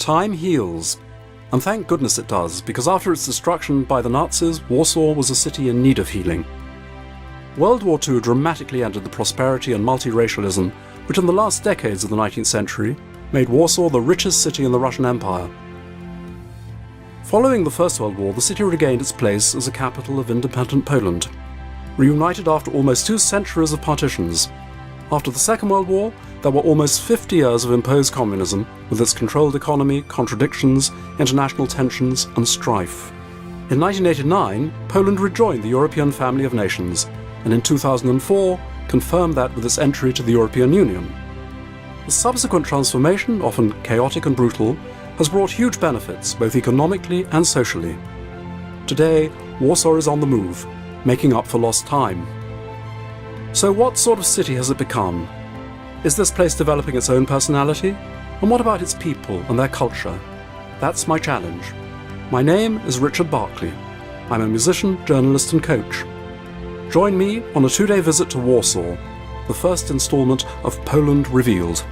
Time heals. And thank goodness it does, because after its destruction by the Nazis, Warsaw was a city in need of healing. World War II dramatically ended the prosperity and multiracialism which in the last decades of the 19th century made Warsaw the richest city in the Russian Empire. Following the First World War, the city regained its place as a capital of independent Poland, reunited after almost 2 centuries of partitions. After the Second World War, there were almost 50 years of imposed communism, with its controlled economy, contradictions, international tensions, and strife. In 1989, Poland rejoined the European family of nations, and in 2004 confirmed that with its entry to the European Union. The subsequent transformation, often chaotic and brutal, has brought huge benefits, both economically and socially. Today, Warsaw is on the move, making up for lost time. So what sort of city has it become? Is this place developing its own personality? And what about its people and their culture? That's my challenge. My name is Richard Barclay. I'm a musician, journalist and coach. Join me on a 2-day visit to Warsaw, the first instalment of Poland Revealed.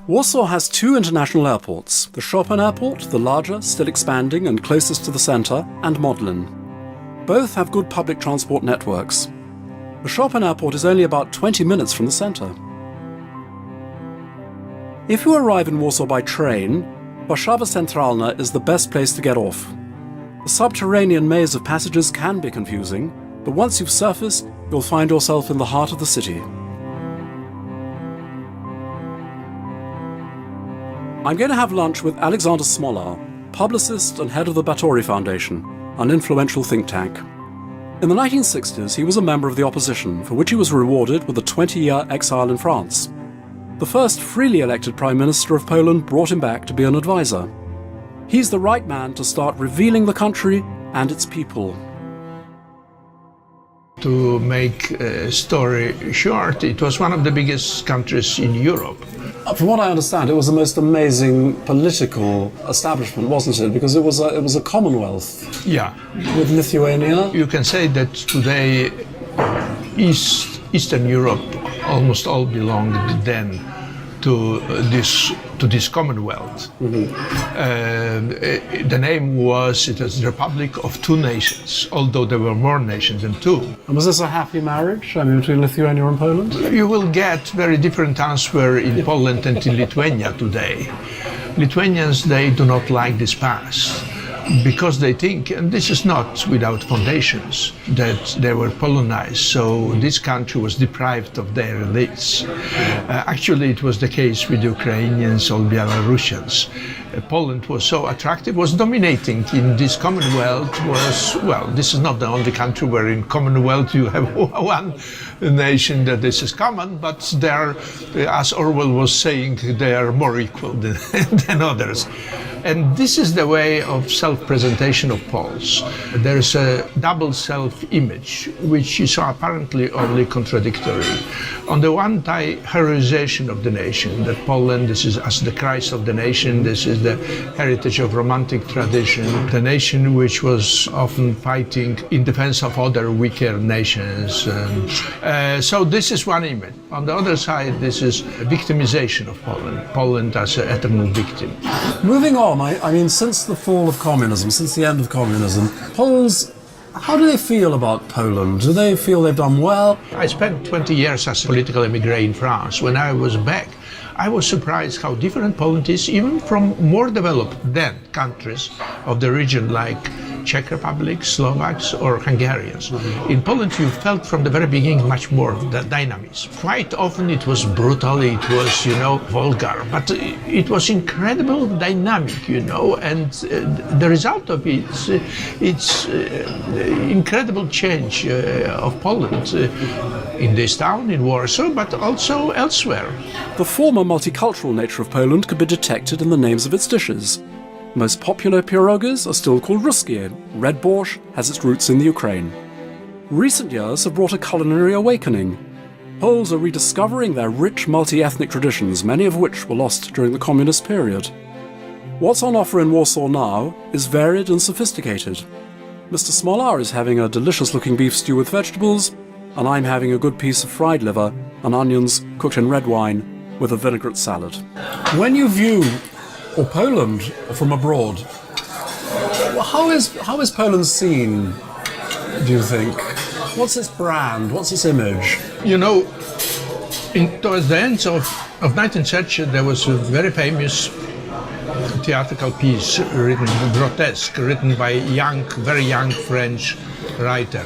Warsaw has 2 international airports, the Chopin Airport, the larger, still expanding and closest to the centre, and Modlin. Both have good public transport networks. The Chopin Airport is only about 20 minutes from the centre. If you arrive in Warsaw by train, Warszawa Centralna is the best place to get off. The subterranean maze of passages can be confusing, but once you've surfaced, you'll find yourself in the heart of the city. I'm going to have lunch with Alexander Smolar, publicist and head of the Batory Foundation, an influential think tank. In the 1960s, he was a member of the opposition, for which he was rewarded with a 20-year exile in France. The first freely elected Prime Minister of Poland brought him back to be an advisor. He's the right man to start revealing the country and its people. To make a story short, it was one of the biggest countries in Europe. From what I understand, it was the most amazing political establishment, wasn't it? Because it was a commonwealth. Yeah. With Lithuania. You can say that today Eastern Europe almost all belonged then to this commonwealth. Mm-hmm. The name was the Republic of Two Nations, although there were more nations than 2. And was this a happy marriage, between Lithuania and Poland? You will get very different answer in Poland and in Lithuania today. Lithuanians, they do not like this past, because they think, and this is not without foundations, that they were Polonized, so this country was deprived of their elites. Actually, it was the case with Ukrainians or Belarusians. Poland was so attractive, was dominating in this Commonwealth, this is not the only country where in Commonwealth you have one nation that this is common, but they are, as Orwell was saying, they are more equal than others. And this is the way of self-presentation of Poles. There is a double self-image, which is apparently only contradictory. On the one side, heroization of the nation, that Poland, this is as the Christ of the nation, this is the heritage of romantic tradition, the nation which was often fighting in defense of other weaker nations. So this is one image. On the other side, this is a victimization of Poland, Poland as an eternal victim. Moving on, since the fall of communism, since the end of communism, Poles, how do they feel about Poland? Do they feel they've done well? I spent 20 years as a political emigre in France. When I was back, I was surprised how different Poland is, even from more developed then countries of the region like Czech Republic, Slovaks or Hungarians. Mm-hmm. In Poland you felt from the very beginning much more the dynamism. Quite often it was brutal, it was, vulgar, but it was incredible dynamic, and the result of it's incredible change of Poland in this town, in Warsaw, but also elsewhere. The former multicultural nature of Poland could be detected in the names of its dishes. Most popular pierogies are still called ruskie. Red borscht has its roots in the Ukraine. Recent years have brought a culinary awakening. Poles are rediscovering their rich multi-ethnic traditions, many of which were lost during the communist period. What's on offer in Warsaw now is varied and sophisticated. Mr. Smolar is having a delicious-looking beef stew with vegetables, and I'm having a good piece of fried liver and onions cooked in red wine with a vinaigrette salad. When you view Poland from abroad, how is Poland seen, do you think? What's its brand? What's its image? You know, towards the end of 19th century, there was a very famous theatrical piece written, grotesque, written by a very young French writer,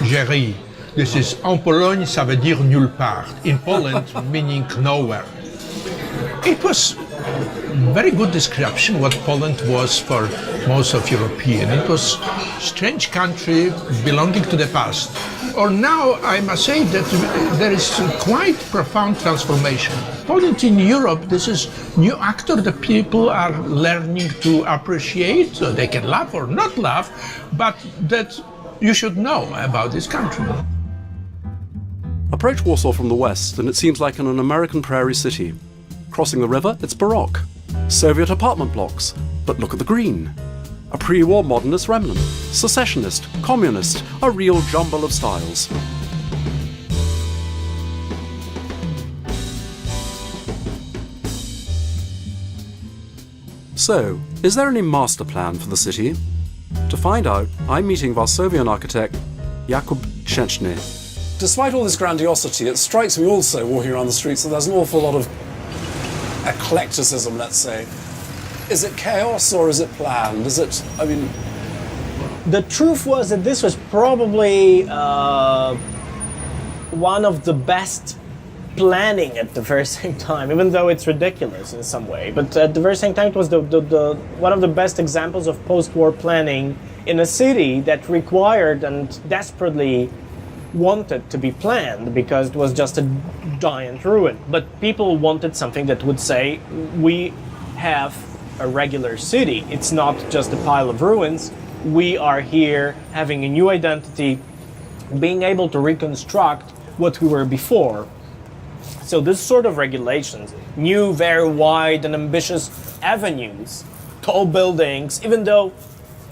Géry. This is En Pologne, ça veut dire nulle part. In Poland, meaning nowhere. It was a very good description what Poland was for most of European. It was a strange country belonging to the past. Or now I must say that there is quite profound transformation. Poland in Europe, this is new actor that people are learning to appreciate. So they can laugh or not laugh, but that you should know about this country. Approach Warsaw from the west, and it seems like an American prairie city. Crossing the river, it's Baroque. Soviet apartment blocks, but look at the green. A pre-war modernist remnant, secessionist, communist, a real jumble of styles. So, is there any master plan for the city? To find out, I'm meeting Varsovian architect Jakub Szczęsny. Despite all this grandiosity, it strikes me also, walking around the streets, that there's an awful lot of eclecticism, let's say. Is it chaos or is it planned? The truth was that this was probably one of the best planning at the very same time, even though it's ridiculous in some way. But at the very same time, it was the one of the best examples of post-war planning in a city that required and desperately wanted to be planned because it was just a giant ruin. But people wanted something that would say, we have a regular city. It's not just a pile of ruins. We are here having a new identity, being able to reconstruct what we were before. So this sort of regulations, new, very wide and ambitious avenues, tall buildings, even though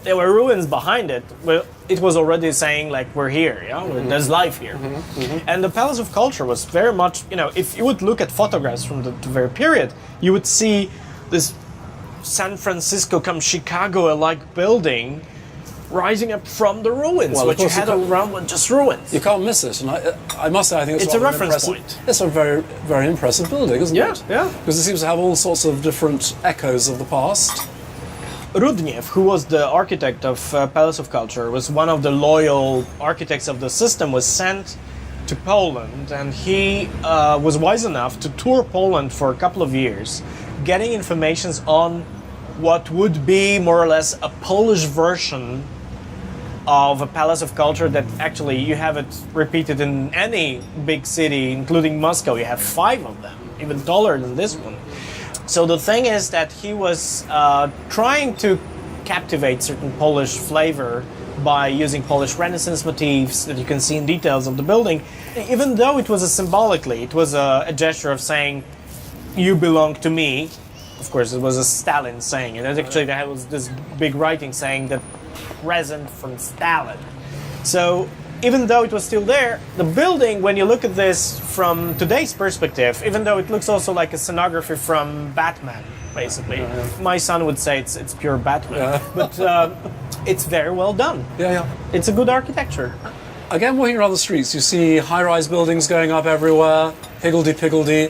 there were ruins behind it, well, it was already saying like, we're here, yeah? There's life here. And the Palace of Culture was very much, if you would look at photographs from the very period, you would see this San Francisco come Chicago-alike building rising up from the ruins, well, which you had around with just ruins. You can't miss it, and I must say I think it's a reference point. It's a very, very impressive building, isn't it? Yeah. Because it seems to have all sorts of different echoes of the past. Rudniew, who was the architect of Palace of Culture, was one of the loyal architects of the system, was sent to Poland, and he was wise enough to tour Poland for a couple of years, getting information on what would be more or less a Polish version of a Palace of Culture that actually you have it repeated in any big city, including Moscow. You have 5 of them, even taller than this one. So the thing is that he was trying to captivate certain Polish flavor by using Polish Renaissance motifs that you can see in details of the building. Even though it was it was a gesture of saying, you belong to me. Of course, it was a Stalin saying it. Actually, there was this big writing saying that present from Stalin. So even though it was still there, the building, when you look at this from today's perspective, even though it looks also like a scenography from Batman, basically. My son would say it's pure Batman, but it's very well done. It's a good architecture. Again, walking around the streets, you see high-rise buildings going up everywhere, higgledy-piggledy.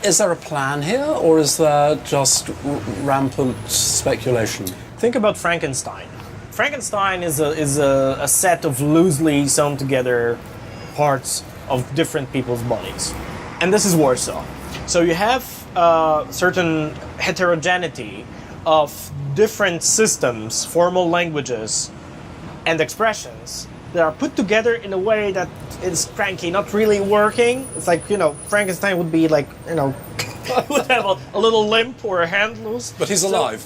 Is there a plan here, or is there just rampant speculation? Think about Frankenstein. Frankenstein is a set of loosely sewn together parts of different people's bodies. And this is Warsaw. So you have certain heterogeneity of different systems, formal languages, and expressions that are put together in a way that is cranky, not really working. It's like, Frankenstein would be like, would have a little limp or a hand loose. But he's alive.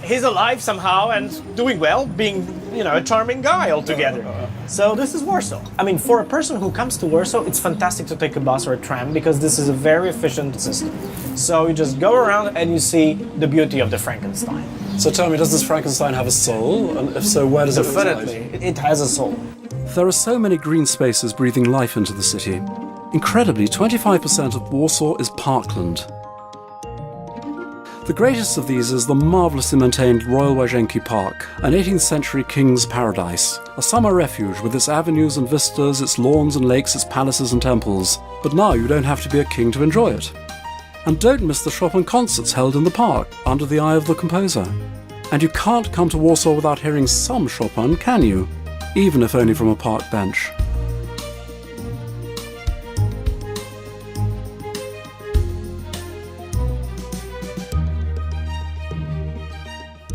He's alive somehow and doing well, being, a charming guy altogether. So this is Warsaw. I mean, for a person who comes to Warsaw, it's fantastic to take a bus or a tram because this is a very efficient system. So you just go around and you see the beauty of the Frankenstein. So tell me, does this Frankenstein have a soul? And if so, where does it reside? Definitely, it has a soul. There are so many green spaces breathing life into the city. Incredibly, 25% of Warsaw is parkland. The greatest of these is the marvellously maintained Royal Łazienki Park, an 18th century king's paradise, a summer refuge with its avenues and vistas, its lawns and lakes, its palaces and temples. But now you don't have to be a king to enjoy it. And don't miss the Chopin concerts held in the park, under the eye of the composer. And you can't come to Warsaw without hearing some Chopin, can you? Even if only from a park bench.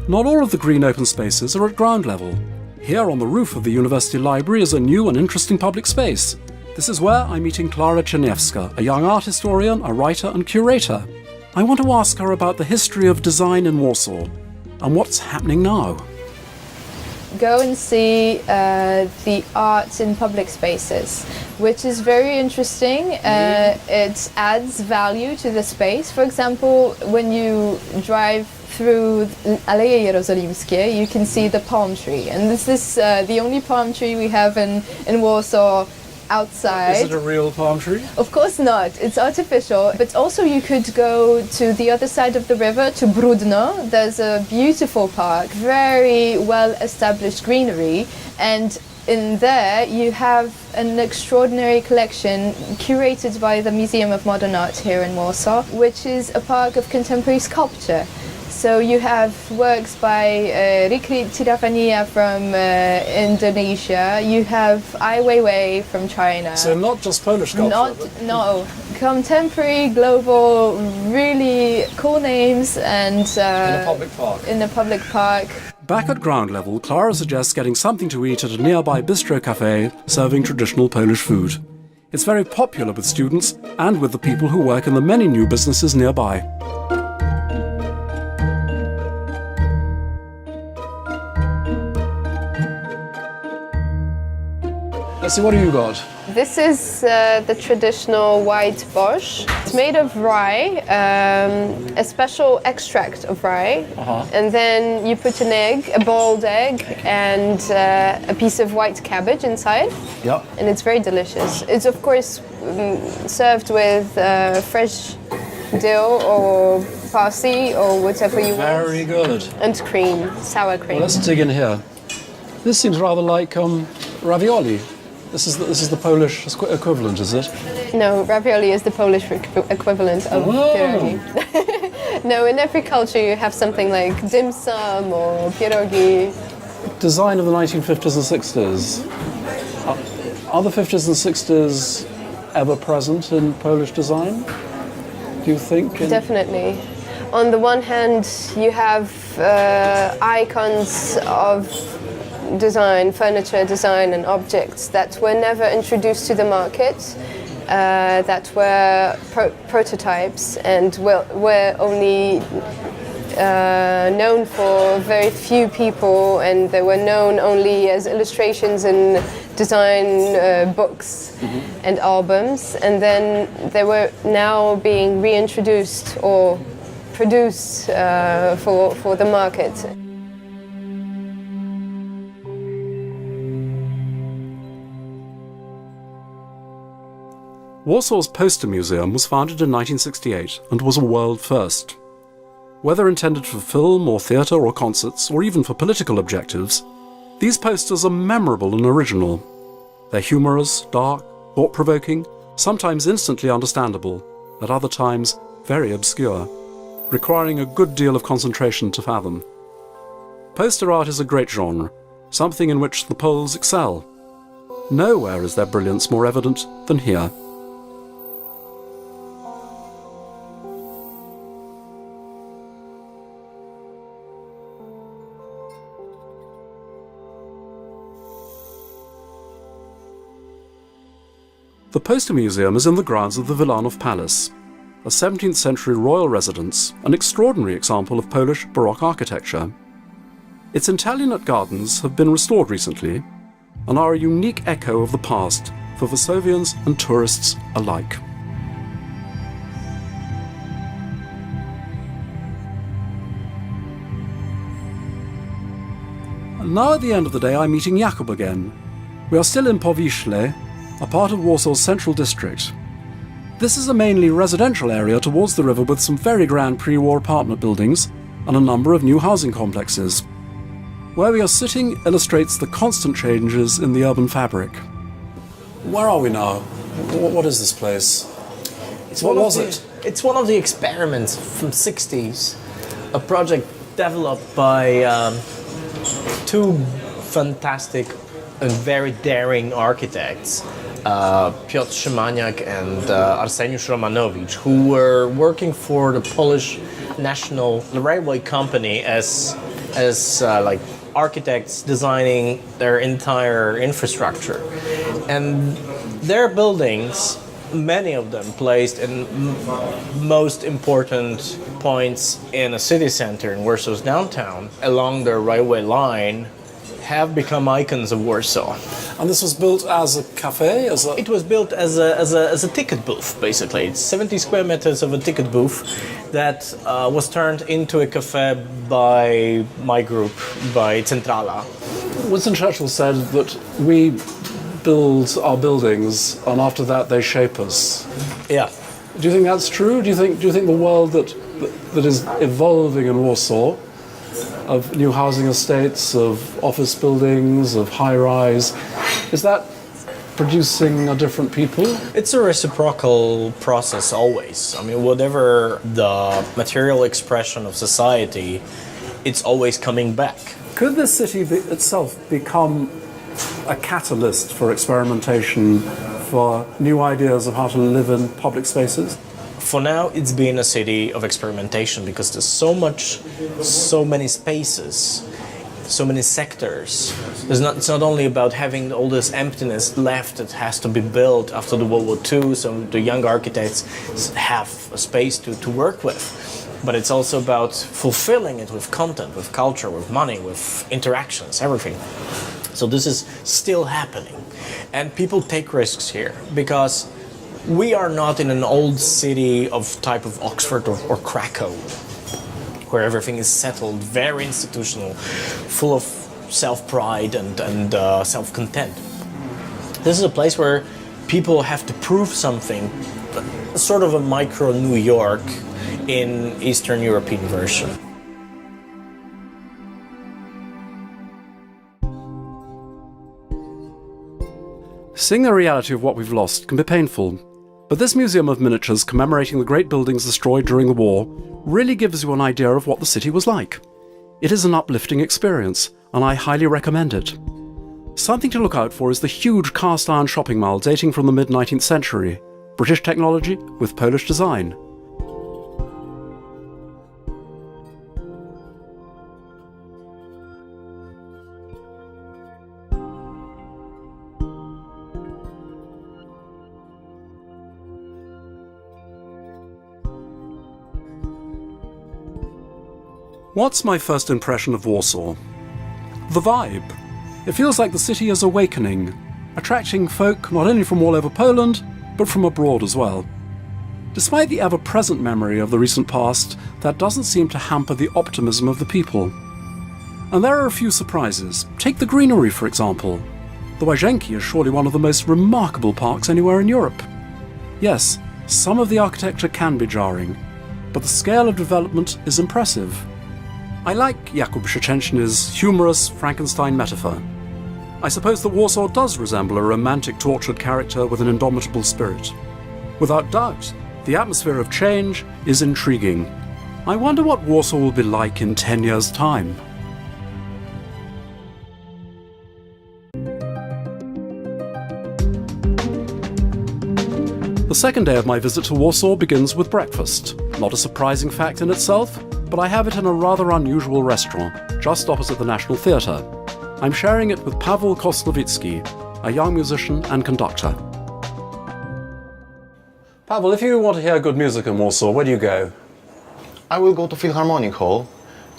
Not all of the green open spaces are at ground level. Here on the roof of the University Library is a new and interesting public space. This is where I'm meeting Klara Czerniewska, a young art historian, a writer and curator. I want to ask her about the history of design in Warsaw and what's happening now. Go and see the art in public spaces, which is very interesting. It adds value to the space. For example, when you drive through Aleje Jerozolimskie, you can see the palm tree. And this is the only palm tree we have in Warsaw outside. Is it a real palm tree? Of course not, it's artificial. But also you could go to the other side of the river, to Brudno. There's a beautiful park, very well established greenery, and in there you have an extraordinary collection curated by the Museum of Modern Art here in Warsaw, which is a park of contemporary sculpture. So you have works by Rikri Tiravania from Indonesia, you have Ai Weiwei from China. So not just Polish sculpture? No, contemporary, global, really cool names, and in a public park. In a public park. Back at ground level, Klara suggests getting something to eat at a nearby bistro cafe serving traditional Polish food. It's very popular with students and with the people who work in the many new businesses nearby. Let's see, what have you got? This is the traditional white borscht. It's made of rye, a special extract of rye, and then you put an egg, a boiled egg, and a piece of white cabbage inside. Yep. And it's very delicious. It's of course served with fresh dill or parsley or whatever you want. Very good. And cream, sour cream. Well, let's dig in here. This seems rather like ravioli. This is the Polish equivalent, is it? No, ravioli is the Polish equivalent of pierogi. No, in every culture you have something like dim sum or pierogi. Design of the 1950s and 60s. Are the 50s and 60s ever present in Polish design, do you think? Definitely. On the one hand, you have icons of design, furniture design and objects that were never introduced to the market, that were prototypes and were only known for very few people, and they were known only as illustrations in design books and albums, and then they were now being reintroduced or produced for the market. Warsaw's Poster Museum was founded in 1968 and was a world first. Whether intended for film or theatre or concerts, or even for political objectives, these posters are memorable and original. They're humorous, dark, thought-provoking, sometimes instantly understandable, at other times very obscure, requiring a good deal of concentration to fathom. Poster art is a great genre, something in which the Poles excel. Nowhere is their brilliance more evident than here. The Poster Museum is in the grounds of the Wilanów Palace, a 17th century royal residence, an extraordinary example of Polish Baroque architecture. Its Italianate gardens have been restored recently and are a unique echo of the past for Warsawians and tourists alike. Now at the end of the day I'm meeting Jakub again. We are still in Powiśle, a part of Warsaw's central district. This is a mainly residential area towards the river with some very grand pre-war apartment buildings and a number of new housing complexes. Where we are sitting illustrates the constant changes in the urban fabric. Where are we now? What is this place? It's one of the experiments from 60s, a project developed by two fantastic and very daring architects, Piotr Szymaniak and Arseniusz Romanowicz, who were working for the Polish National Railway Company as like architects designing their entire infrastructure. And their buildings, many of them placed in most important points in a city center in Warsaw's downtown, along the railway line, have become icons of Warsaw. And this was built as a cafe? It was built as a ticket booth, basically. It's 70 square meters of a ticket booth that was turned into a cafe by my group, by Centrala. Winston Churchill said that we build our buildings and after that they shape us. Yeah. Do you think that's true? Do you think the world that is evolving in Warsaw, of new housing estates, of office buildings, of high-rise, is that producing a different people? It's a reciprocal process always. I mean, whatever the material expression of society, it's always coming back. Could this city itself become a catalyst for experimentation, for new ideas of how to live in public spaces? For now, it's been a city of experimentation because there's so many spaces, so many sectors. It's not only about having all this emptiness left that has to be built after the World War II, so the young architects have a space to work with. But it's also about fulfilling it with content, with culture, with money, with interactions, everything. So this is still happening. And people take risks here because we are not in an old city of type of Oxford or Krakow, where everything is settled, very institutional, full of self-pride and self-content. This is a place where people have to prove something, sort of a micro New York in Eastern European version. Seeing the reality of what we've lost can be painful, but this museum of miniatures commemorating the great buildings destroyed during the war really gives you an idea of what the city was like. It is an uplifting experience, and I highly recommend it. Something to look out for is the huge cast iron shopping mall dating from the mid-19th century, British technology with Polish design. What's my first impression of Warsaw? The vibe. It feels like the city is awakening, attracting folk not only from all over Poland, but from abroad as well. Despite the ever-present memory of the recent past, that doesn't seem to hamper the optimism of the people. And there are a few surprises. Take the greenery, for example. The Łazienki is surely one of the most remarkable parks anywhere in Europe. Yes, some of the architecture can be jarring, but the scale of development is impressive. I like Jakub Szczecini's humorous Frankenstein metaphor. I suppose that Warsaw does resemble a romantic tortured character with an indomitable spirit. Without doubt, the atmosphere of change is intriguing. I wonder what Warsaw will be like in 10 years' time. The second day of my visit to Warsaw begins with breakfast. Not a surprising fact in itself, but I have it in a rather unusual restaurant, just opposite the National Theatre. I'm sharing it with Paweł Koslowicki, a young musician and conductor. Paweł, if you want to hear good music in Warsaw, where do you go? I will go to Philharmonic Hall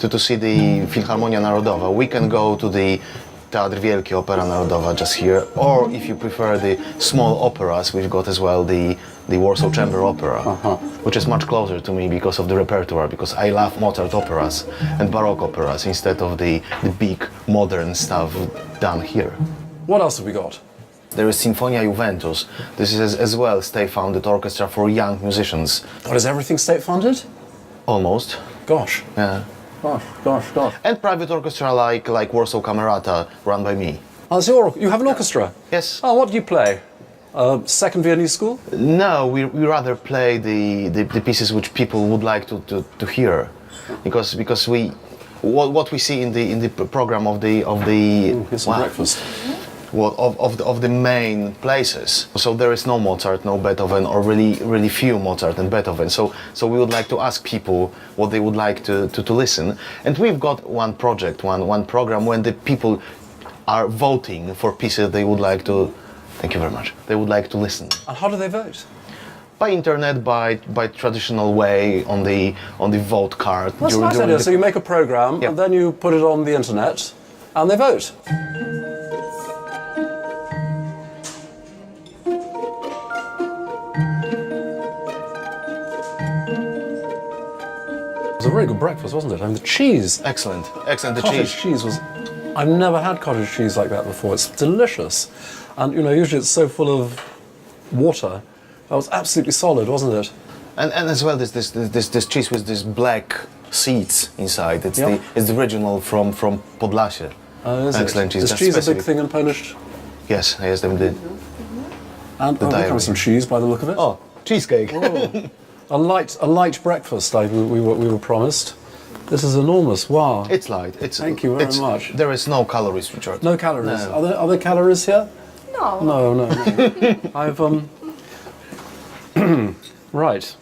to see the Philharmonia Narodowa. We can go to the Teatr Wielki, Opera Narodowa just here, or if you prefer the small operas, we've got as well the Warsaw Chamber Opera, which is much closer to me because of the repertoire, because I love Mozart operas and Baroque operas instead of the big modern stuff done here. What else have we got? There is Sinfonia Juventus. This is as well state-funded orchestra for young musicians. What, is everything state-funded? Almost. Gosh. Yeah. Gosh. And private orchestra like Warsaw Camerata, run by me. Oh, so you have an orchestra? Yes. Oh, what do you play? Second Viennese school? No, we rather play the pieces which people would like to hear, because we what we see in the program of the Here's some breakfast. of the main places. So there is no Mozart, no Beethoven, or really few Mozart and Beethoven. So we would like to ask people what they would like to listen. And we've got one project, one program when the people are voting for pieces they would like to. Thank you very much. They would like to listen. And how do they vote? By internet, by traditional way on the vote card. That's a nice idea. So you make a program Yep. and then you put it on the internet and they vote. It was a very good breakfast, wasn't it? I mean, the cheese. Excellent. The Cottage cheese was. I've never had cottage cheese like that before. It's delicious. And, you know, usually it's so full of water. That was absolutely solid, wasn't it? And as well, this cheese with these black seeds inside. It's Yep. the original from Podlasie. Is Excellent it? cheese. Is That's cheese a specific. big thing in Polish? Yes, they did. And The there diary. comes some cheese by the look of it. Oh, cheesecake. A light breakfast we were promised. This is enormous. Wow. It's light. Thank you very much. There is no calories, Richard. No calories. No. Are there calories here? No. No. I've right.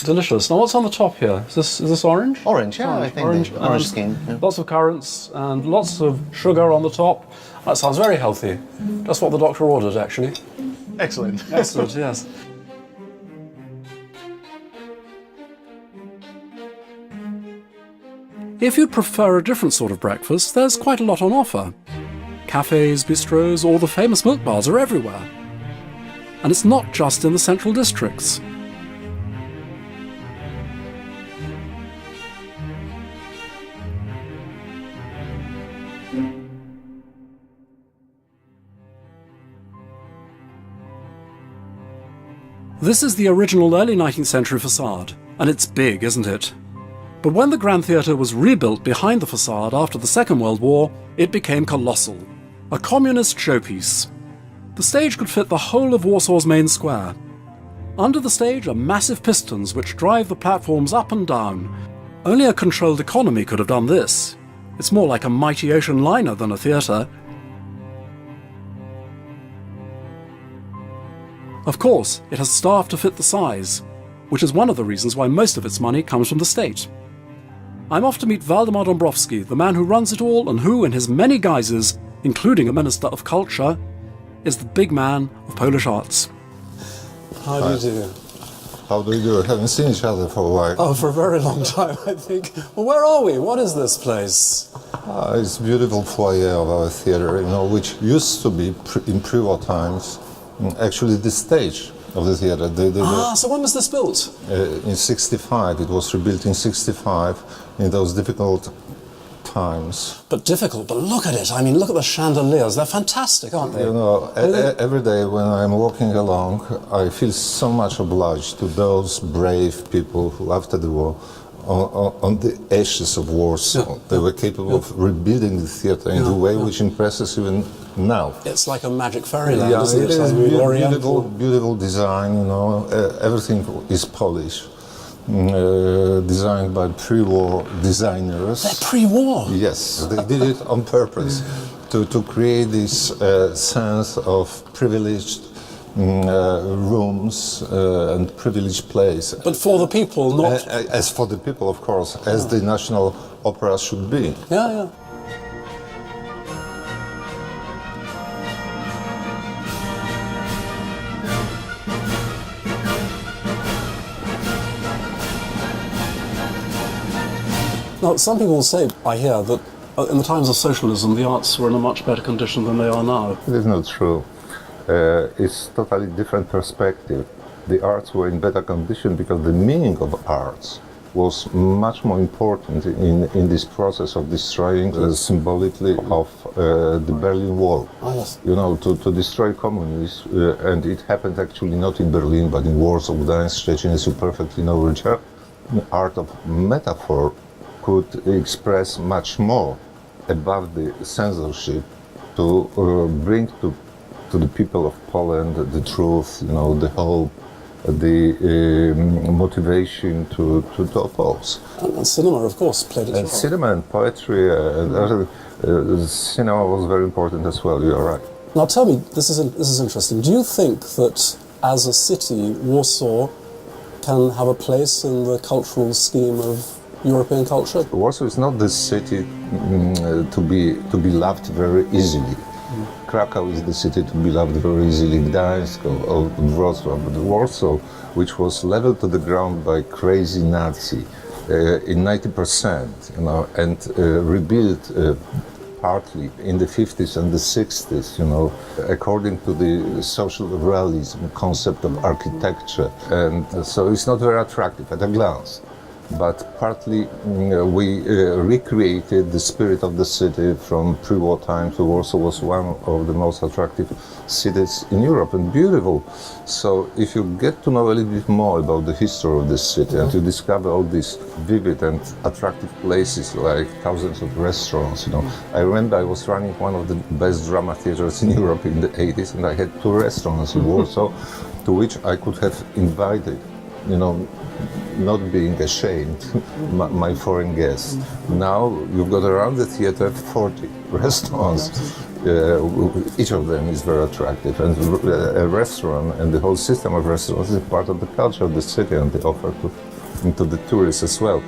Delicious. Now what's on the top here? Is this orange? Orange, yeah, I think Orange, orange and skin. Yeah. Lots of currants and lots of sugar on the top. That sounds very healthy. Just what the doctor ordered, actually. Excellent. Excellent, yes. If you'd prefer a different sort of breakfast, there's quite a lot on offer. Cafes, bistros, or the famous milk bars are everywhere. And it's not just in the central districts. This is the original early 19th century facade, and it's big, isn't it? But when the Grand Theatre was rebuilt behind the facade after the Second World War, it became colossal, a communist showpiece. The stage could fit the whole of Warsaw's main square. Under the stage are massive pistons which drive the platforms up and down. Only a controlled economy could have done this. It's more like a mighty ocean liner than a theatre. Of course, it has staff to fit the size, which is one of the reasons why most of its money comes from the state. I'm off to meet Waldemar Dąbrowski, the man who runs it all and who, in his many guises, including a Minister of Culture, is the big man of Polish arts. How do you do? How do you do? Haven't seen each other for a while. Oh, for a very long time, I think. Well, where are we? What is this place? It's a beautiful foyer of our theater, which used to be in pre-war times, actually the stage of the theater. So when was this built? In 65, it was rebuilt in 65 in those difficult times. But difficult, but look at it. I mean, look at the chandeliers. They're fantastic, aren't they? Every day when I'm walking along, I feel so much obliged to those brave people who, after the war, on the ashes of Warsaw, they were capable of rebuilding the theatre in a way which impresses even now. It's like a magic fairyland, Yeah, isn't it it? is Like beautiful, beautiful design, everything is Polish. Designed by pre-war designers. They're pre-war? Yes, they did it on purpose to create this sense of privileged rooms and privileged place. But for the people, not... As for the people, of course, as the national opera should be. Yeah. Now, some people say, I hear, that in the times of socialism, the arts were in a much better condition than they are now. It is not true. It's totally different perspective. The arts were in better condition because the meaning of arts was much more important in this process of destroying symbolically of the Berlin Wall. Oh, yes. You know, to destroy communism, and it happened actually not in Berlin, but in Warsaw, Gdańsk, Szczecin, as you perfectly know, Richard. The art of metaphor could express much more above the censorship to bring to the people of Poland the truth, you know, the hope, the motivation to oppose. And cinema, of course, played its role. Cinema and poetry, cinema was very important as well, you're right. Now tell me, this is interesting. Do you think that as a city, Warsaw can have a place in the cultural scheme of European culture? Warsaw is not the city to be loved very easily. Krakow is the city to be loved very easily, Gdańsk or Wrocław, but Warsaw, which was leveled to the ground by crazy Nazi in 90%, you know, and rebuilt partly in the 50s and the 60s, you know, according to the social realism concept of architecture, and so it's not very attractive at a glance. But partly we recreated the spirit of the city from pre-war time. So Warsaw was one of the most attractive cities in Europe and beautiful. So if you get to know a little bit more about the history of this city and you discover all these vivid and attractive places like thousands of restaurants, you know. I remember I was running one of the best drama theaters in Europe in the 80s, and I had 2 restaurants in Warsaw to which I could have invited, you know, not being ashamed, my foreign guests. Now you've got around the theater 40 restaurants. Each of them is very attractive, and a restaurant and the whole system of restaurants is part of the culture of the city, and they offer to the tourists as well.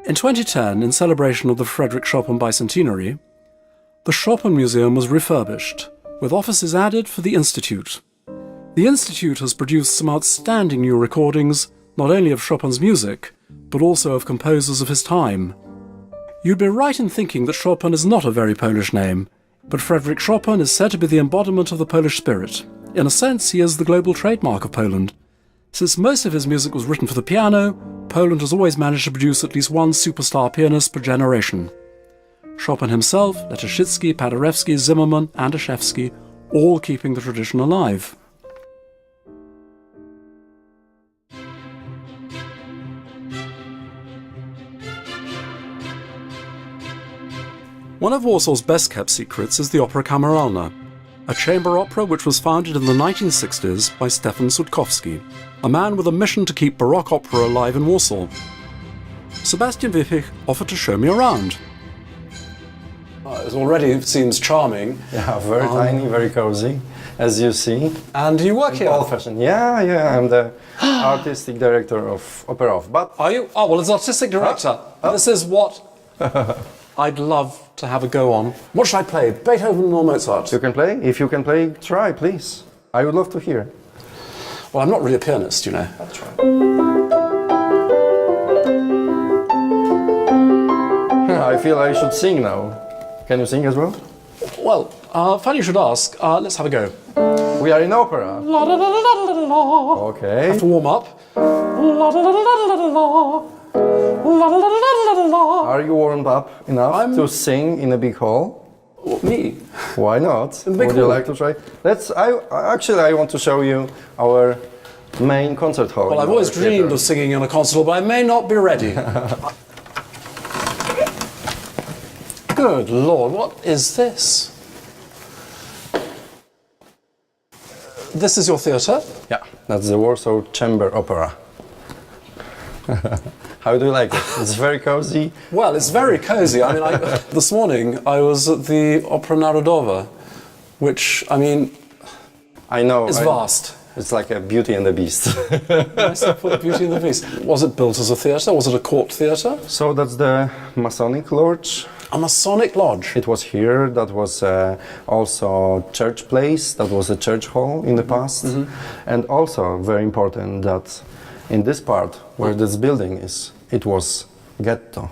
In 2010, in celebration of the Frederick Chopin bicentenary, the Chopin Museum was refurbished, with offices added for the Institute. The Institute has produced some outstanding new recordings, not only of Chopin's music, but also of composers of his time. You'd be right in thinking that Chopin is not a very Polish name, but Frederick Chopin is said to be the embodiment of the Polish spirit. In a sense, he is the global trademark of Poland. Since most of his music was written for the piano, Poland has always managed to produce at least one superstar pianist per generation. Chopin himself, Letuszycki, Paderewski, Zimmermann, Andaszewski, all keeping the tradition alive. One of Warsaw's best-kept secrets is the Opera Kameralna, a chamber opera which was founded in the 1960s by Stefan Sutkowski, a man with a mission to keep Baroque opera alive in Warsaw. Sebastian Wippich offered to show me around. It already seems charming. Yeah, very tiny, very cozy, as you see. And you work here? Old-fashioned. Yeah, I'm the artistic director of Opera Off. But are you? Oh, well, as artistic director, this is what I'd love to have a go on. What should I play, Beethoven or Mozart? you can play? If you can play, try, please. I would love to hear. Well, I'm not really a pianist, you know. I'll try. I feel I should sing now. Can you sing as well? Well, funny you should ask. Let's have a go. We are in opera. La da da da da da da. Okay. Have to warm up. La da da da da da da. La da da da da da. Are you warmed up enough to sing in a big hall? Me? Why not? In a big Would you hall? like to try? I want to show you our main concert hall. Well, I've always dreamed of singing in a concert hall, but I may not be ready. Good Lord, what is this? This is your theatre? Yeah, that's the Warsaw Chamber Opera. How do you like it? It's very cozy. Well, it's very cosy. I mean, this morning I was at the Opera Narodowa, which, I mean, I know. is vast. It's like a Beauty and the Beast. Nice to put Beauty and the Beast. Was it built as a theatre? Was it a court theatre? So that's the Masonic Lodge. A Masonic lodge. It was here. That was also church place. That was a church hall in the past. And also very important that in this part where this building is, it was ghetto.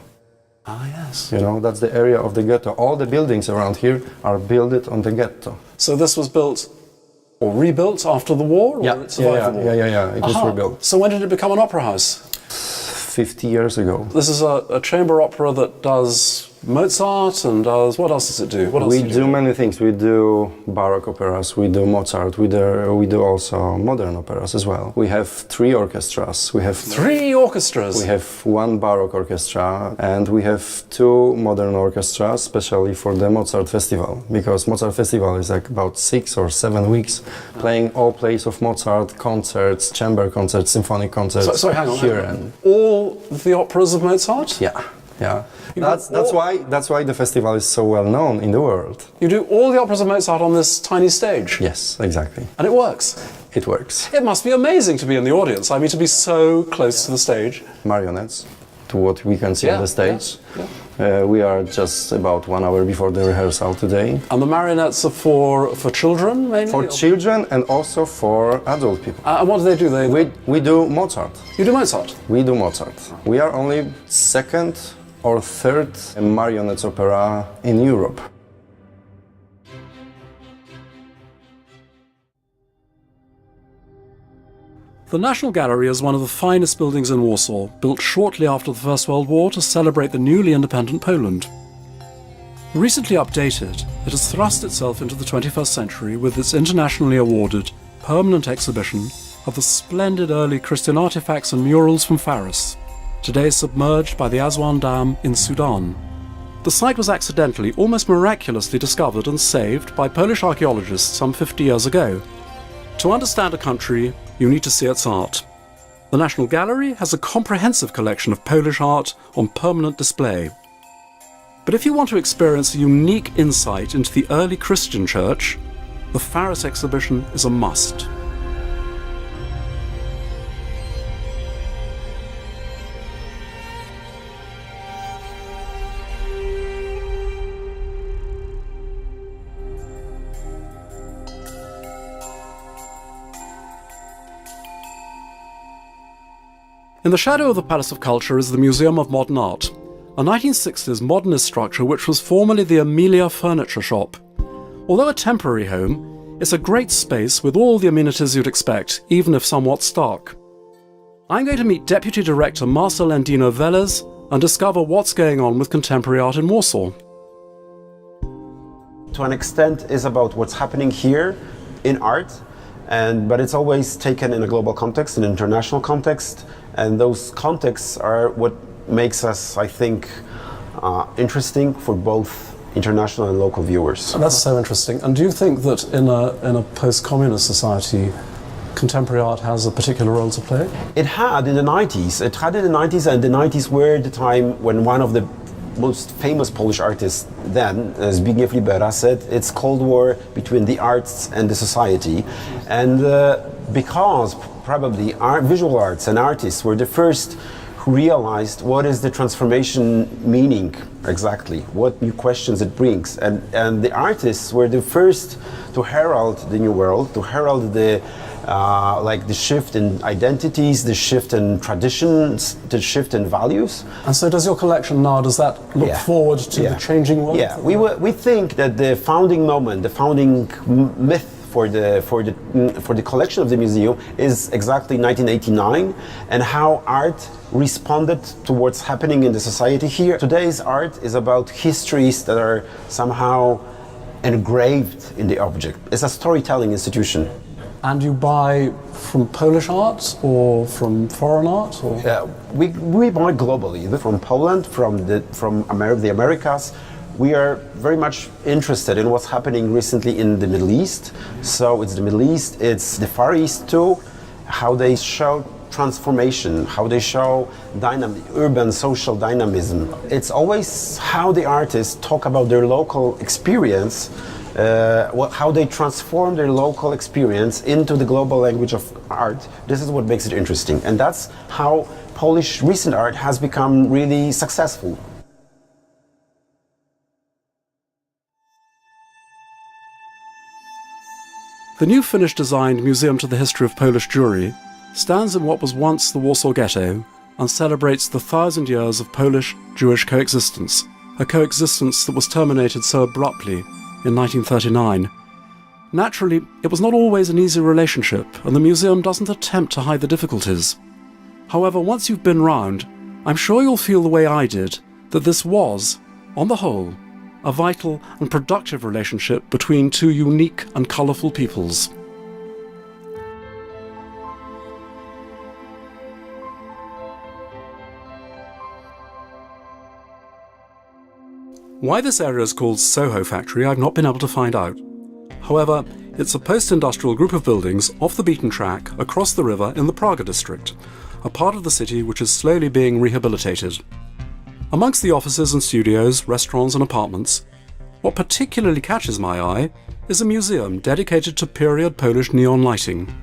Ah, yes. You know, that's the area of the ghetto. All the buildings around here are built on the ghetto. So this was built or rebuilt after the war? Or it survived the war? Yeah. It was rebuilt. So when did it become an opera house? 50 years ago. This is a chamber opera that does Mozart and does... What else does it do? What else We do many things. We do Baroque operas, we do Mozart, we do also modern operas as well. We have 3 orchestras. We have 3 orchestras? We have 1 Baroque orchestra and we have 2 modern orchestras, especially for the Mozart Festival, because Mozart Festival is like about 6 or 7 weeks, playing all plays of Mozart, concerts, chamber concerts, symphonic concerts. So hang on. Here and all the operas of Mozart? yeah. That's why the festival is so well known in the world. You do all the operas of Mozart on this tiny stage? Yes, exactly. And it works? It works. It must be amazing to be in the audience. I mean, to be so close to the stage. Marionettes, to what we can see on the stage. Yeah. We are just about 1 hour before the rehearsal today. And the marionettes are for children, mainly? For children and also for adult people. And what do they do? We do Mozart. You do Mozart? We do Mozart. We are only 2nd or 3rd marionettes opera in Europe. The National Gallery is one of the finest buildings in Warsaw, built shortly after the First World War to celebrate the newly independent Poland. Recently updated, it has thrust itself into the 21st century with its internationally awarded permanent exhibition of the splendid early Christian artifacts and murals from Faris, today submerged by the Aswan Dam in Sudan. The site was accidentally, almost miraculously discovered and saved by Polish archaeologists some 50 years ago. To understand a country, you need to see its art. The National Gallery has a comprehensive collection of Polish art on permanent display. But if you want to experience a unique insight into the early Christian church, the Faris exhibition is a must. In the shadow of the Palace of Culture is the Museum of Modern Art, a 1960s modernist structure which was formerly the Amelia Furniture Shop. Although a temporary home, it's a great space with all the amenities you'd expect, even if somewhat stark. I'm going to meet Deputy Director Marcel Endino Velez and discover what's going on with contemporary art in Warsaw. To an extent is about what's happening here in art, but it's always taken in a global context, an international context, and those contexts are what makes us, I think, interesting for both international and local viewers. That's so interesting. And do you think that in a post-communist society, contemporary art has a particular role to play? It had in the 90s. It had in the 90s, and the 90s were the time when one of the most famous Polish artists then, Zbigniew Libera, said it's Cold War between the arts and the society. And because probably visual arts and artists were the first who realized what is the transformation meaning exactly, what new questions it brings. And the artists were the first to herald the new world, to herald the shift in identities, the shift in traditions, the shift in values. And so does your collection now, does that look forward to the changing world? Yeah, we think that the founding moment, the founding myth for the collection of the museum is exactly 1989, and how art responded to what's happening in the society here. Today's art is about histories that are somehow engraved in the object. It's a storytelling institution. And you buy from Polish art or from foreign art? Or? Yeah, we buy globally, from Poland, from the Americas. We are very much interested in what's happening recently in the Middle East. So it's the Middle East, it's the Far East too, how they show transformation, how they show urban social dynamism. It's always how the artists talk about their local experience how they transform their local experience into the global language of art. This is what makes it interesting. And that's how Polish recent art has become really successful. The new Finnish-designed Museum to the History of Polish Jewry stands in what was once the Warsaw Ghetto and celebrates the 1,000 years of Polish-Jewish coexistence, a coexistence that was terminated so abruptly in 1939. Naturally, it was not always an easy relationship, and the museum doesn't attempt to hide the difficulties. However, once you've been round, I'm sure you'll feel the way I did, that this was, on the whole, a vital and productive relationship between two unique and colourful peoples. Why this area is called Soho Factory, I've not been able to find out. However, it's a post-industrial group of buildings off the beaten track across the river in the Praga district, a part of the city which is slowly being rehabilitated. Amongst the offices and studios, restaurants and apartments, what particularly catches my eye is a museum dedicated to period Polish neon lighting.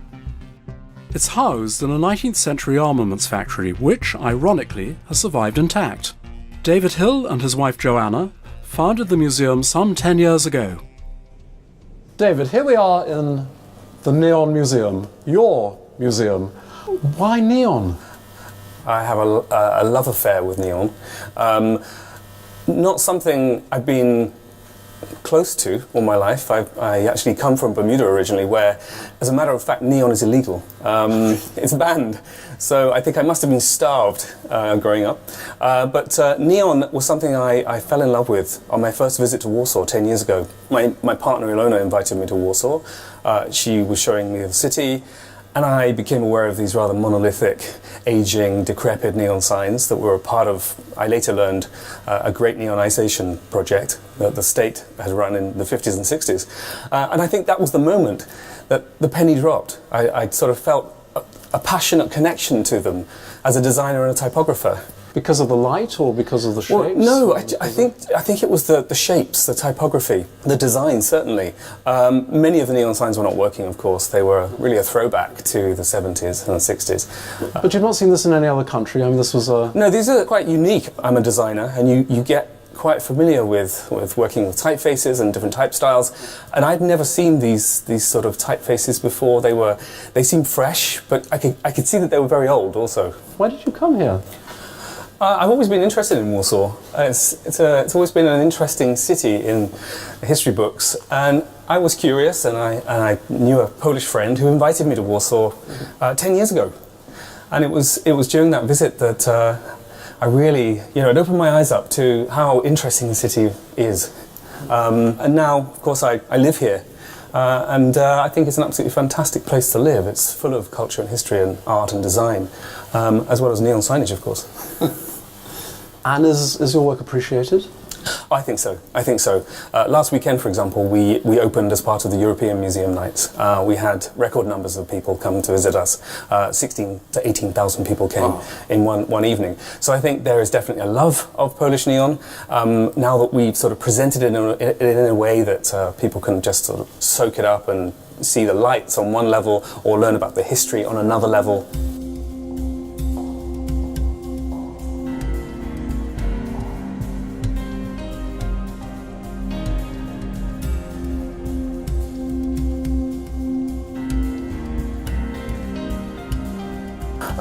It's housed in a 19th century armaments factory which, ironically, has survived intact. David Hill and his wife Joanna founded the museum some 10 years ago. David, here we are in the Neon Museum, your museum. Why neon? I have a love affair with neon. Not something I've been close to all my life. I actually come from Bermuda originally, where, as a matter of fact, neon is illegal. It's banned. So I think I must have been starved growing up. But neon was something I fell in love with on my first visit to Warsaw 10 years ago. My partner Ilona invited me to Warsaw. She was showing me the city, and I became aware of these rather monolithic, aging, decrepit neon signs that were a part of, I later learned, a great neonization project that the state had run in the 50s and 60s. And I think that was the moment that the penny dropped. I sort of felt a passionate connection to them as a designer and a typographer. Because of the light or because of the shapes? Well, no, I think it was the shapes, the typography, the design, certainly. Many of the neon signs were not working, of course. They were really a throwback to the 70s and the 60s. But you've not seen this in any other country? I mean, this was a... No, these are quite unique. I'm a designer, and you get quite familiar with working with typefaces and different type styles, and I'd never seen these sort of typefaces before. They seemed fresh, but I could see that they were very old also. Why did you come here? I've always been interested in Warsaw. It's always been an interesting city in history books, and I was curious, and I knew a Polish friend who invited me to Warsaw 10 years ago, and it was during that visit that I really, it opened my eyes up to how interesting the city is, and now, of course, I live here. And I think it's an absolutely fantastic place to live. It's full of culture and history and art and design, as well as neon signage, of course. And is your work appreciated? I think so. Last weekend, for example, we opened as part of the European Museum Nights. We had record numbers of people come to visit us. 16 to 18,000 people came in one evening. So I think there is definitely a love of Polish neon. Now that we've sort of presented it in a way that people can just sort of soak it up and see the lights on one level or learn about the history on another level.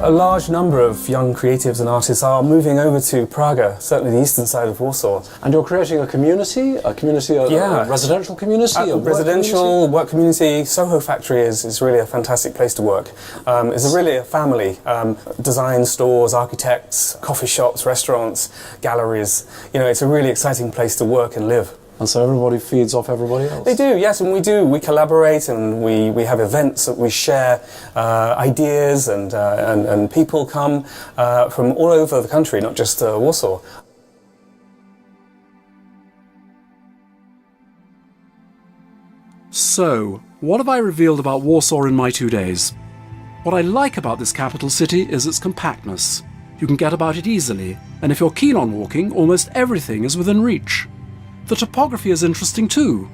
A large number of young creatives and artists are moving over to Praga, certainly the eastern side of Warsaw. And you're creating a community, a residential community? Residential work community. Soho Factory is really a fantastic place to work. It's really a family. Design stores, architects, coffee shops, restaurants, galleries. It's a really exciting place to work and live. And so everybody feeds off everybody else? They do, yes, and we do. We collaborate and we have events that we share ideas and people come from all over the country, not just Warsaw. So, what have I revealed about Warsaw in my 2 days? What I like about this capital city is its compactness. You can get about it easily, and if you're keen on walking, almost everything is within reach. The topography is interesting too.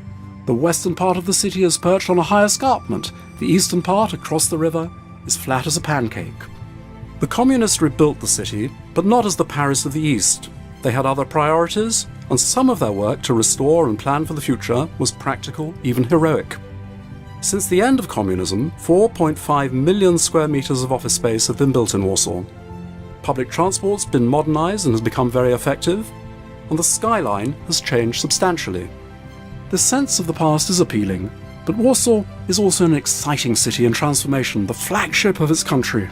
The western part of the city is perched on a high escarpment. The eastern part, across the river, is flat as a pancake. The communists rebuilt the city, but not as the Paris of the East. They had other priorities, and some of their work to restore and plan for the future was practical, even heroic. Since the end of communism, 4.5 million square meters of office space have been built in Warsaw. Public transport's been modernized and has become very effective, and the skyline has changed substantially. The sense of the past is appealing, but Warsaw is also an exciting city in transformation, the flagship of its country.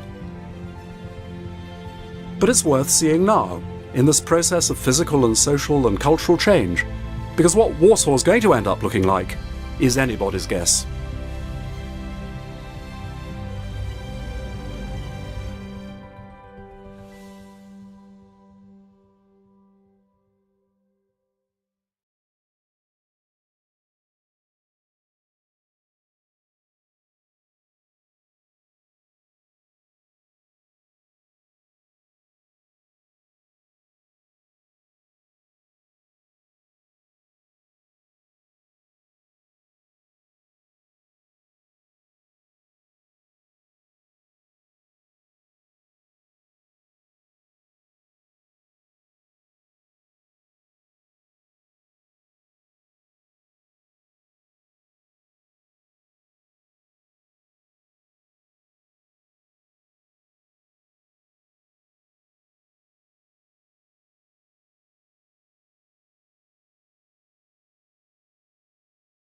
But it's worth seeing now, in this process of physical and social and cultural change, because what Warsaw is going to end up looking like is anybody's guess.